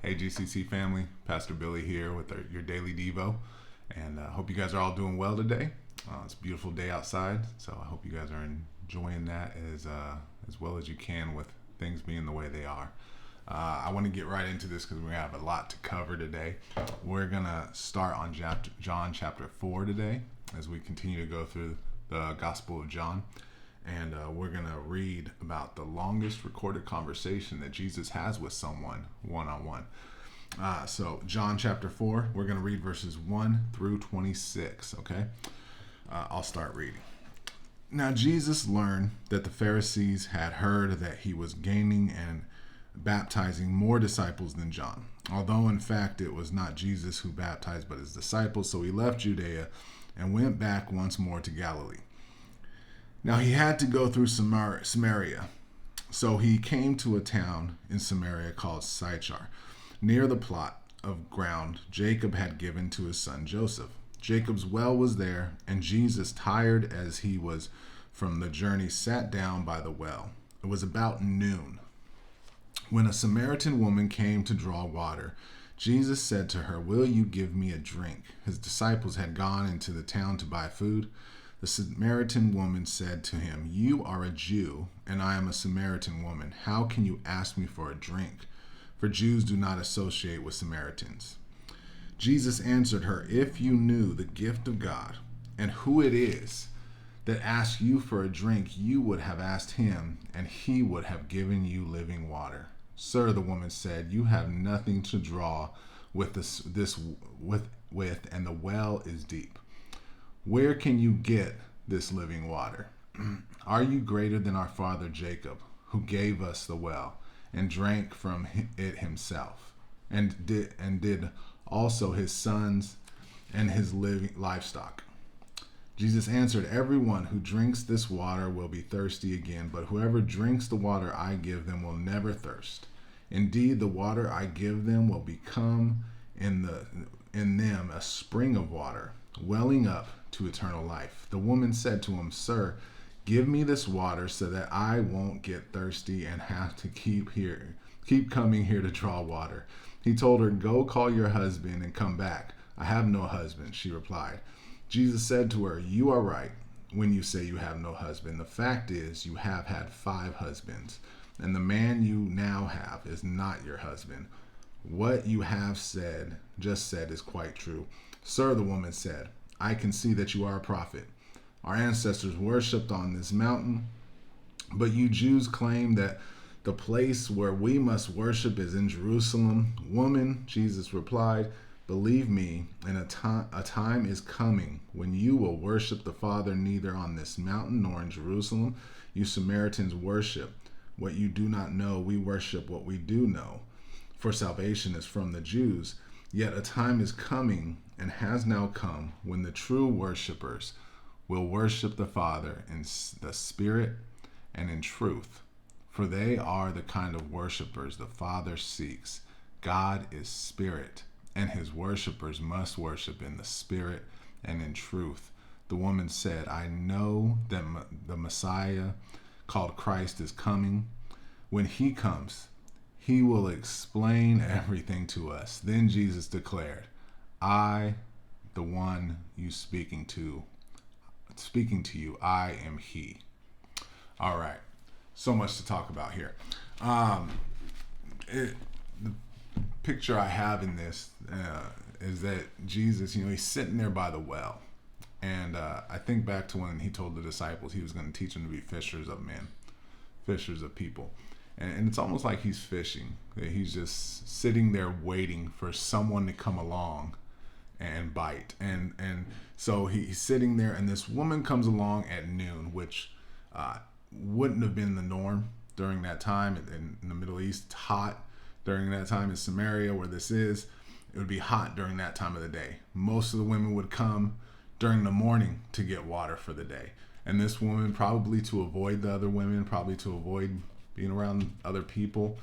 Hey GCC family, Pastor Billy here with your Daily Devo, and I hope you guys are all doing well today. It's a beautiful day outside, so I hope you guys are enjoying that as well as you can with things being the way they are. I want to get right into this because we have a lot to cover today. We're gonna start on John chapter 4 today as we continue to go through the Gospel of John. And we're going to read about the longest recorded conversation that Jesus has with someone one-on-one. So John chapter 4, we're going to read verses 1 through 26, okay? I'll start reading. Now Jesus learned that the Pharisees had heard that he was gaining and baptizing more disciples than John, although in fact it was not Jesus who baptized but his disciples. So he left Judea and went back once more to Galilee. Now he had to go through Samaria, so he came to a town in Samaria called Sychar, near the plot of ground Jacob had given to his son Joseph. Jacob's well was there, and Jesus, tired as he was from the journey, sat down by the well. It was about noon. When a Samaritan woman came to draw water, Jesus said to her, "Will you give me a drink?" His disciples had gone into the town to buy food. The Samaritan woman said to him, "You are a Jew, and I am a Samaritan woman. How can you ask me for a drink?" For Jews do not associate with Samaritans. Jesus answered her, "If you knew the gift of God and who it is that asks you for a drink, you would have asked him, and he would have given you living water." "Sir," the woman said, "you have nothing to draw with, and the well is deep. Where can you get this living water? Are you greater than our father Jacob, who gave us the well and drank from it himself, and did also his sons and his living livestock?" Jesus answered, "Everyone who drinks this water will be thirsty again, but whoever drinks the water I give them will never thirst. Indeed, the water I give them will become in them a spring of water, welling up to eternal life." The woman said to him, "Sir, give me this water so that I won't get thirsty and have to keep coming here to draw water." He told her, "Go call your husband and come back." "I have no husband," she replied. Jesus said to her, "You are right when you say you have no husband. The fact is, you have had 5 husbands, and the man you now have is not your husband. What you have just said is quite true." "Sir," the woman said, "I can see that you are a prophet. Our ancestors worshipped on this mountain, but you Jews claim that the place where we must worship is in Jerusalem." "Woman," Jesus replied, "believe me, a time is coming when you will worship the Father neither on this mountain nor in Jerusalem. You Samaritans worship what you do not know. We worship what we do know, for salvation is from the Jews. Yet a time is coming and has now come when the true worshipers will worship the Father in the Spirit and in truth, for they are the kind of worshipers the Father seeks. God is Spirit, and his worshipers must worship in the Spirit and in truth." The woman said, "I know that the Messiah, called Christ, is coming. When he comes, he will explain everything to us." Then Jesus declared, "I, the one speaking to you, I am he." All right, so much to talk about here. The picture I have in this is that Jesus, he's sitting there by the well, and I think back to when he told the disciples he was going to teach them to be fishers of men, fishers of people. And it's almost like he's fishing. That he's just sitting there waiting for someone to come along and bite. And so he's sitting there, and this woman comes along at noon, which wouldn't have been the norm during that time in the Middle East. It's hot during that time in Samaria, where this is. It would be hot during that time of the day. Most of the women would come during the morning to get water for the day. And this woman, probably to avoid the other women, probably to avoid being around other people,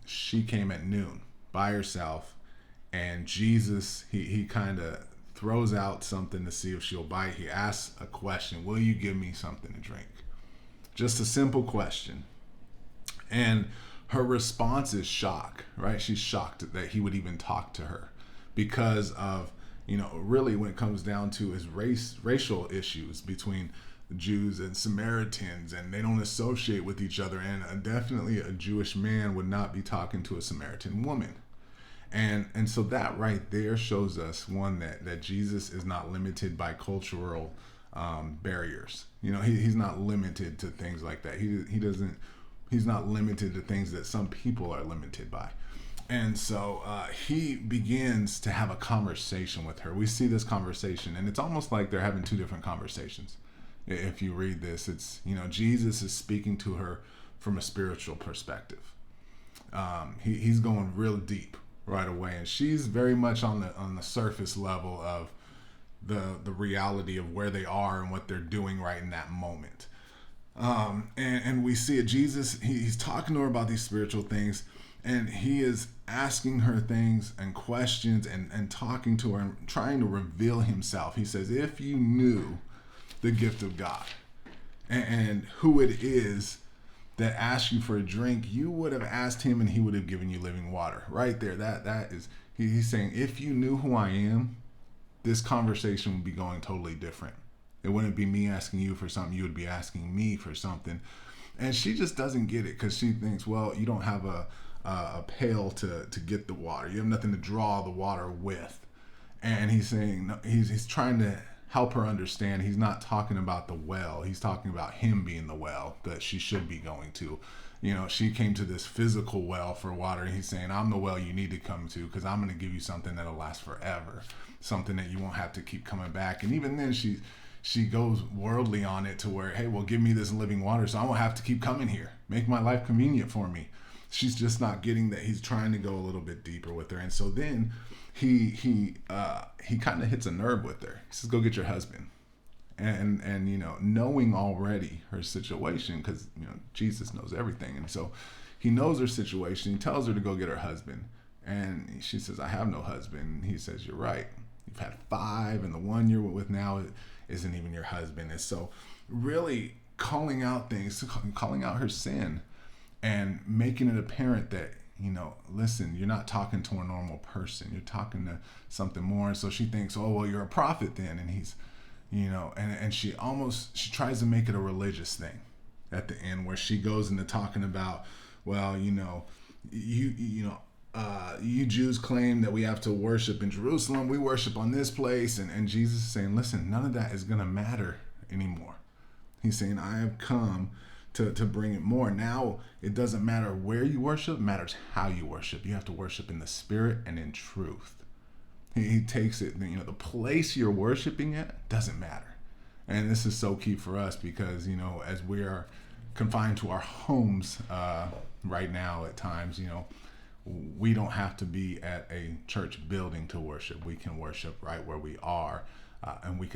she came at noon by herself, and Jesus, he kind of throws out something to see if she'll bite. He asks a question, "Will you give me something to drink?" Just a simple question. And her response is shock, right? She's shocked that he would even talk to her because of, really when it comes down to his racial issues between Jews and Samaritans, and they don't associate with each other. And definitely a Jewish man would not be talking to a Samaritan woman. And so that right there shows us, one, that Jesus is not limited by cultural barriers. He's not limited to things like that. He's not limited to things that some people are limited by. And so he begins to have a conversation with her. We see this conversation, and it's almost like they're having two different conversations. If you read this, it's, Jesus is speaking to her from a spiritual perspective. He's going real deep right away, and she's very much on the surface level of the reality of where they are and what they're doing right in that moment. And we see it. Jesus, he's talking to her about these spiritual things, and he is asking her things and questions and talking to her and trying to reveal himself. He says, if you knew the gift of God and who it is that asks you for a drink, you would have asked him and he would have given you living water. Right there. That is, he's saying, if you knew who I am, this conversation would be going totally different. It wouldn't be me asking you for something. You would be asking me for something. And she just doesn't get it, because she thinks, well, you don't have a pail to get the water. You have nothing to draw the water with. And he's saying, no, he's trying to help her understand. He's not talking about the well. He's talking about him being the well that she should be going to. She came to this physical well for water. And he's saying, I'm the well you need to come to, because I'm going to give you something that'll last forever. Something that you won't have to keep coming back. And even then she goes worldly on it to where, hey, well, give me this living water so I won't have to keep coming here. Make my life convenient for me. She's just not getting that he's trying to go a little bit deeper with her. And so then he kind of hits a nerve with her. He says, go get your husband. And knowing already her situation, because Jesus knows everything. And so he knows her situation. He tells her to go get her husband. And she says, I have no husband. And he says, you're right. You've had 5, and the one you're with now isn't even your husband. And so really calling out things, calling out her sin, and making it apparent that, listen, you're not talking to a normal person. You're talking to something more. And so she thinks, oh, well, you're a prophet then. And he's, and she tries to make it a religious thing at the end, where she goes into talking about, well, you Jews claim that we have to worship in Jerusalem. We worship on this place. And Jesus is saying, listen, none of that is going to matter anymore. He's saying, I have come to bring it more. Now, it doesn't matter where you worship, it matters how you worship. You have to worship in the spirit and in truth. He takes it, the place you're worshiping at doesn't matter. And this is so key for us because, as we are confined to our homes right now at times, we don't have to be at a church building to worship. We can worship right where we are, and we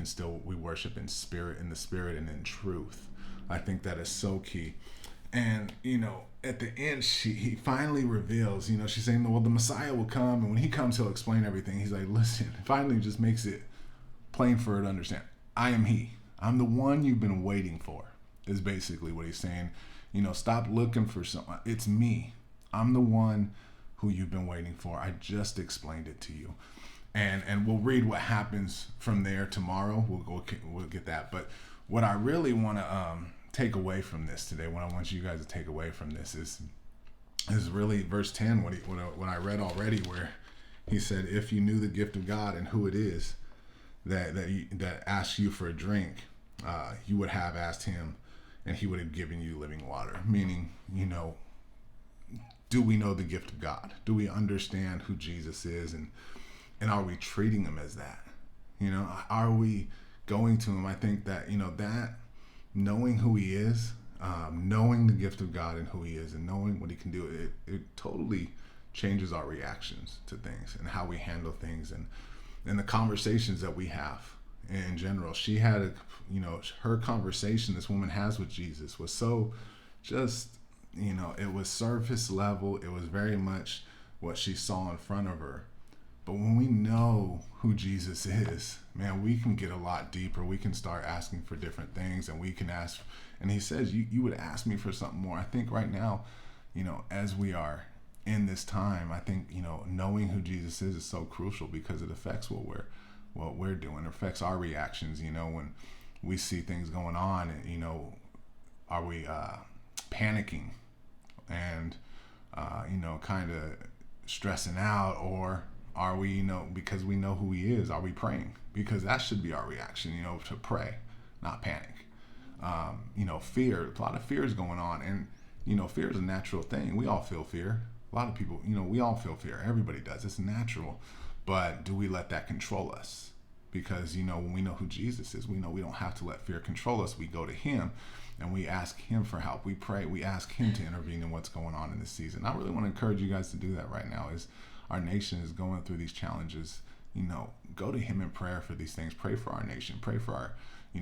worship in the spirit and in truth. I think that is so key. And, at the end, he finally reveals, she's saying, well, the Messiah will come, and when he comes, he'll explain everything. He's like, listen, finally just makes it plain for her to understand. I am he. I'm the one you've been waiting for, is basically what he's saying. Stop looking for someone. It's me. I'm the one who you've been waiting for. I just explained it to you. And we'll read what happens from there tomorrow. We'll get that. But what I really want to take away from this today, what I want you guys to take away from this is really verse 10, what I read already, where he said, if you knew the gift of God and who it is that asks you for a drink, you would have asked him and he would have given you living water. Meaning, do we know the gift of God? Do we understand who Jesus is? And are we treating him as that? Are we going to him? I think that, that knowing who he is, knowing the gift of God and who he is, and knowing what he can do, it totally changes our reactions to things and how we handle things and the conversations that we have in general. She had her conversation this woman has with Jesus was so just, it was surface level. It was very much what she saw in front of her. But when we know who Jesus is, man, we can get a lot deeper. We can start asking for different things, and we can ask. And he says, you would ask me for something more. I think right now, as we are in this time, I think, knowing who Jesus is so crucial, because it affects what we're doing. It affects our reactions, when we see things going on, and, are we panicking and, kind of stressing out, or are we, because we know who he is, are we praying? Because that should be our reaction, to pray, not panic. Fear, a lot of fear is going on, and, fear is a natural thing. We all feel fear. A lot of people, we all feel fear. Everybody does. It's natural. But do we let that control us? Because, when we know who Jesus is, we know we don't have to let fear control us. We go to him and we ask him for help. We pray. We ask him to intervene in what's going on in this season. I really want to encourage you guys to do that right now. As our nation is going through these challenges, go to him in prayer for these things. Pray for our nation. Pray for our,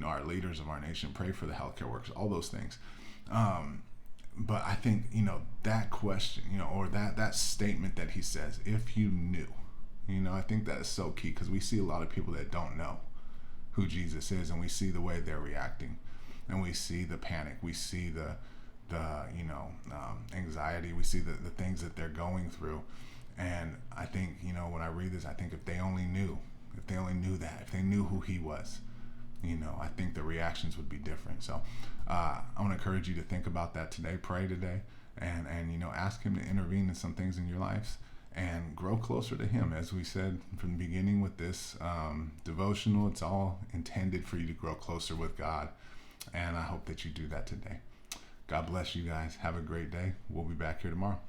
our leaders of our nation. Pray for the healthcare workers, all those things. But I think, that question, or that statement that he says, if you knew, I think that is so key, because we see a lot of people that don't know who Jesus is, and we see the way they're reacting, and we see the panic, we see the anxiety, we see the things that they're going through. And I think, when I read this, I think if they only knew that, if they knew who he was, I think the reactions would be different. So I want to encourage you to think about that today, pray today, and ask him to intervene in some things in your lives and grow closer to him. As we said from the beginning with this devotional, it's all intended for you to grow closer with God. And I hope that you do that today. God bless you guys. Have a great day. We'll be back here tomorrow.